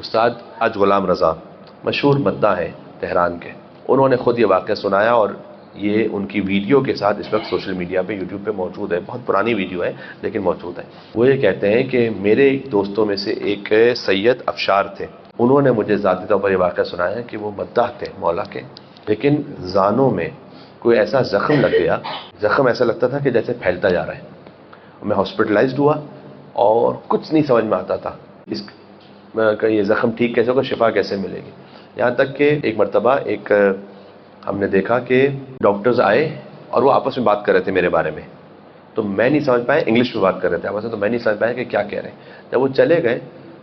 استاد اج غلام رضا مشہور مداح ہیں تہران کے، انہوں نے خود یہ واقعہ سنایا اور یہ ان کی ویڈیو کے ساتھ اس وقت سوشل میڈیا پہ یوٹیوب پہ موجود ہے، بہت پرانی ویڈیو ہے لیکن موجود ہے۔ وہ یہ کہتے ہیں کہ میرے دوستوں میں سے ایک سید افشار تھے، انہوں نے مجھے ذاتی طور پر یہ واقعہ سنایا کہ وہ مداح تھے مولا کے، لیکن زانوں میں کوئی ایسا زخم لگ گیا، زخم ایسا لگتا تھا کہ جیسے پھیلتا جا رہا ہے۔ میں ہاسپٹلائزڈ ہوا اور کچھ نہیں سمجھ میں آتا تھا اس کا یہ زخم ٹھیک کیسے ہوگا، شفا کیسے ملے گی۔ یہاں تک کہ ایک مرتبہ ہم نے دیکھا کہ ڈاکٹرز آئے اور وہ آپس میں بات کر رہے تھے میرے بارے میں، تو میں نہیں سمجھ پایا، انگلش میں بات کر رہے تھے آپس میں، تو میں نہیں سمجھ پایا کہ کیا کہہ رہے ہیں۔ جب وہ چلے گئے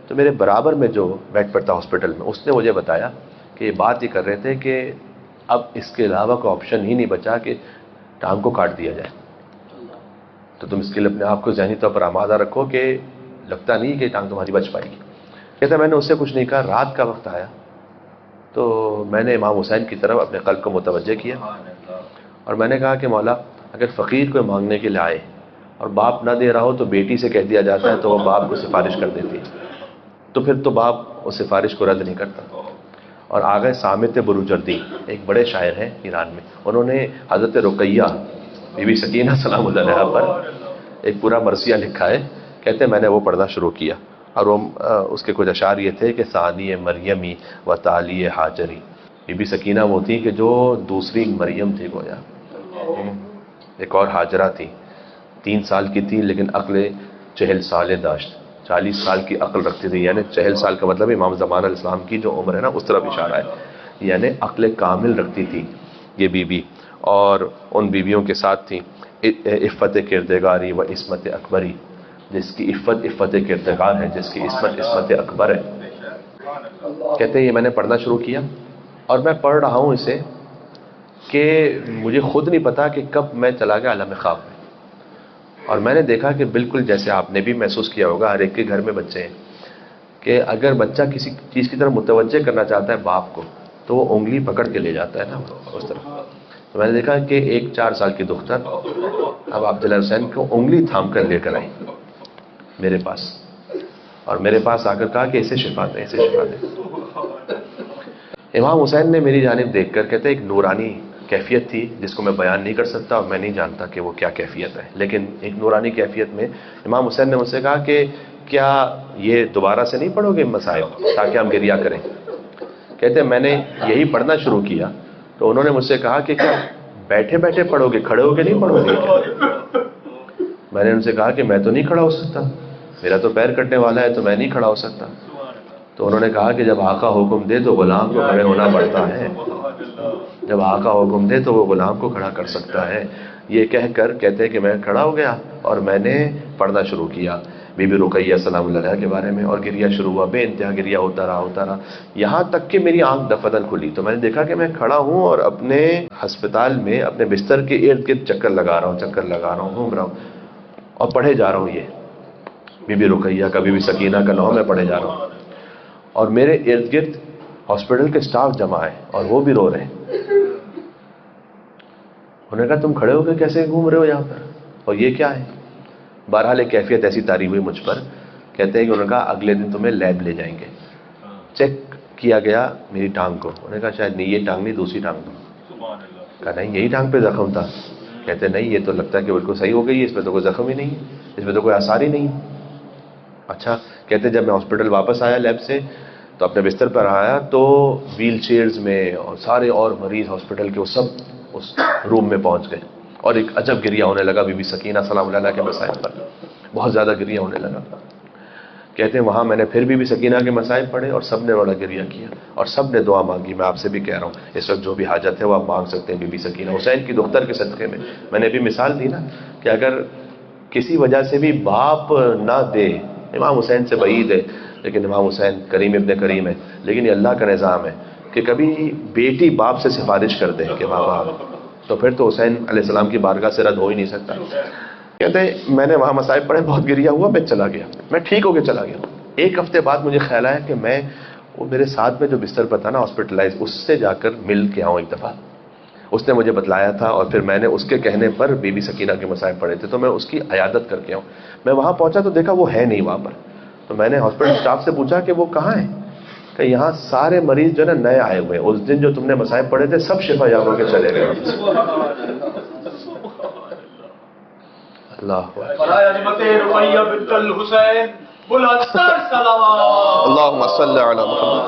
تو میرے برابر میں جو بیڈ پر تھا ہاسپٹل میں، اس نے مجھے بتایا کہ یہ بات یہ کر رہے تھے کہ اب اس کے علاوہ کوئی آپشن ہی نہیں بچا کہ ٹانگ کو کاٹ دیا جائے، تو تم اس کے لیے اپنے آپ کو ذہنی طور پر آمادہ رکھو کہ لگتا نہیں کہ ٹانگ تمہاری بچ پائے گی۔ کہتا میں نے اس سے کچھ نہیں کہا، رات کا وقت آیا تو میں نے امام حسین کی طرف اپنے قلب کو متوجہ کیا اور میں نے کہا کہ مولا اگر فقیر کوئی مانگنے کے لیے آئے اور باپ نہ دے رہا ہو تو بیٹی سے کہہ دیا جاتا ہے تو وہ باپ کو سفارش کر دیتی ہے، تو پھر تو باپ اس سفارش کو رد نہیں کرتا۔ اور آگے صامت بروجردی ایک بڑے شاعر ہیں ایران میں، انہوں نے حضرت رقیہ بی بی سکینہ سلام اللہ علیہا پر ایک پورا مرثیہ لکھا ہے، کہتے ہیں میں نے وہ پڑھنا شروع کیا اور وہ اس کے کچھ اشعار یہ تھے کہ ثانی مریمی و تالی حاجری، بی بی سکینہ وہ تھی کہ جو دوسری مریم تھی گویا، ایک اور حاجرہ تھی، 3 سال کی تھی لیکن عقل 40 سال داشت، 40 سال کی عقل رکھتی تھی، یعنی 40 سال کا مطلب امام زمان علیہ السلام کی جو عمر ہے نا اس طرف اشارہ ہے، یعنی عقل کامل رکھتی تھی یہ بی بی، اور ان بیویوں کے ساتھ تھی عفت کردگاری و عصمت اکبری، جس کی عفت کردگار ہے، جس کی عصمت اکبر ہے۔ کہتے ہیں یہ میں نے پڑھنا شروع کیا اور میں پڑھ رہا ہوں اسے کہ مجھے خود نہیں پتا کہ کب میں چلا گیا عالم خواب میں، اور میں نے دیکھا کہ بالکل جیسے آپ نے بھی محسوس کیا ہوگا، ہر ایک کے گھر میں بچے ہیں، کہ اگر بچہ کسی چیز کی طرف متوجہ کرنا چاہتا ہے باپ کو تو وہ انگلی پکڑ کے لے جاتا ہے نا اس طرف۔ تو میں نے دیکھا کہ ایک 4 سال کی دختر اب عبداللہ حسین کو انگلی تھام کر لے کر آئی میرے پاس، اور میرے پاس آ کر کہا کہ اسے شفا دیں، اسے شفا دیں۔ امام حسین نے میری جانب دیکھ کر، کہتے ایک نورانی کیفیت تھی جس کو میں بیان نہیں کر سکتا اور میں نہیں جانتا کہ وہ کیا کیفیت ہے، لیکن ایک نورانی کیفیت میں امام حسین نے مجھ سے کہا کہ کیا یہ دوبارہ سے نہیں پڑھو گے مسائل تاکہ ہم گریہ کریں؟ کہتے میں نے یہی پڑھنا شروع کیا تو انہوں نے مجھ سے کہا کہ کیا بیٹھے بیٹھے پڑھو گے، کھڑے ہو کے نہیں پڑھو گے؟ میں نے ان سے کہا کہ میں تو نہیں کھڑا ہو سکتا، میرا تو پیر کٹنے والا ہے تو میں نہیں کھڑا ہو سکتا۔ تو انہوں نے کہا کہ جب آقا حکم دے تو غلام کو کھڑے ہونا پڑتا ہے، جب آقا حکم دے تو وہ غلام کو کھڑا کر سکتا ہے۔ یہ کہہ کر کہتے ہیں کہ میں کھڑا ہو گیا اور میں نے پڑھنا شروع کیا بی بی رقیہ سلام اللہ علیہا کے بارے میں، اور گریہ شروع ہوا، بے انتہا گریہ ہوتا رہا، یہاں تک کہ میری آنکھ دفعتاً کھلی تو میں نے دیکھا کہ میں کھڑا ہوں اور اپنے ہسپتال میں اپنے بستر کے ارد گرد چکر لگا رہا ہوں، گھوم رہا ہوں اور پڑھے جا رہا ہوں، یہ بی بی رقیہ کا، بی بی سکینہ کا نام میں پڑھے جا رہا ہوں، اور میرے ارد گرد ہاسپٹل کے سٹاف جمع ہے اور وہ بھی رو رہے ہیں۔ انہوں نے کہا تم کھڑے ہو کے کیسے گھوم رہے ہو یہاں پر، اور یہ کیا ہے؟ بہرحال ایک کیفیت ایسی طاری ہوئی مجھ پر، کہتے ہیں کہ انہوں نے کہا اگلے دن تمہیں لیب لے جائیں گے۔ چیک کیا گیا میری ٹانگ کو، انہوں نے کہا شاید نہیں یہ ٹانگ نہیں، دوسری ٹانگ دو۔ کہا نہیں یہی ٹانگ پہ زخم تھا۔ کہتے نہیں یہ تو لگتا ہے کہ بالکل صحیح ہو گئی ہے، اس پہ تو کوئی زخم ہی نہیں ہے، اس پہ تو کوئی آثار ہی نہیں ہے۔ اچھا، کہتے جب میں ہاسپٹل واپس آیا لیب سے تو اپنے بستر پر آیا تو ویل چیئرز میں اور سارے اور مریض ہاسپٹل کے وہ سب اس روم میں پہنچ گئے، اور ایک عجب گریہ ہونے لگا بی بی سکینہ سلام اللہ علیہا کے مسائل پر، بہت زیادہ گریہ ہونے لگا۔ کہتے ہیں وہاں میں نے پھر بی بی سکینہ کے مسائل پڑھے اور سب نے بڑا گریہ کیا اور سب نے دعا مانگی۔ میں آپ سے بھی کہہ رہا ہوں اس وقت جو بھی حاجت ہے وہ آپ مانگ سکتے ہیں بی بی سکینہ حسین کی دختر کے صدقے میں نے بھی مثال دی نا کہ اگر کسی وجہ سے بھی باپ نہ دے، امام حسین سے بعید ہے لیکن امام حسین کریم ابن کریم ہے، لیکن یہ اللہ کا نظام ہے کہ کبھی بیٹی باپ سے سفارش کر دے کہ ماں باپ، تو پھر تو حسین علیہ السلام کی بارگاہ سے رد ہو ہی نہیں سکتا۔ کہتے ہیں میں نے وہاں مصائب پڑھے، بہت گریہ ہوا، میں چلا گیا، میں ٹھیک ہو کے چلا گیا۔ 1 ہفتے بعد مجھے خیال آیا کہ میں وہ میرے ساتھ میں جو بستر پر تھا نا ہاسپٹلائز، اس سے جا کر مل کے آؤں ایک دفعہ۔ اس نے مجھے بتلایا تھا اور پھر میں نے اس کے کہنے پر بی بی سکینہ کے مسائب پڑھے تھے تو میں اس کی عیادت کر کے آؤں۔ میں وہاں پہنچا تو دیکھا وہ ہے نہیں وہاں پر، تو میں نے ہاسپٹل اسٹاف سے پوچھا کہ وہ کہاں ہے؟ کہ یہاں سارے مریض جو ہے نا نئے آئے ہوئے ہیں، اس دن جو تم نے مصائب پڑھے تھے سب شفا یاب ہو کے چلے گئے. اللہ اللہم صلی علی محمد.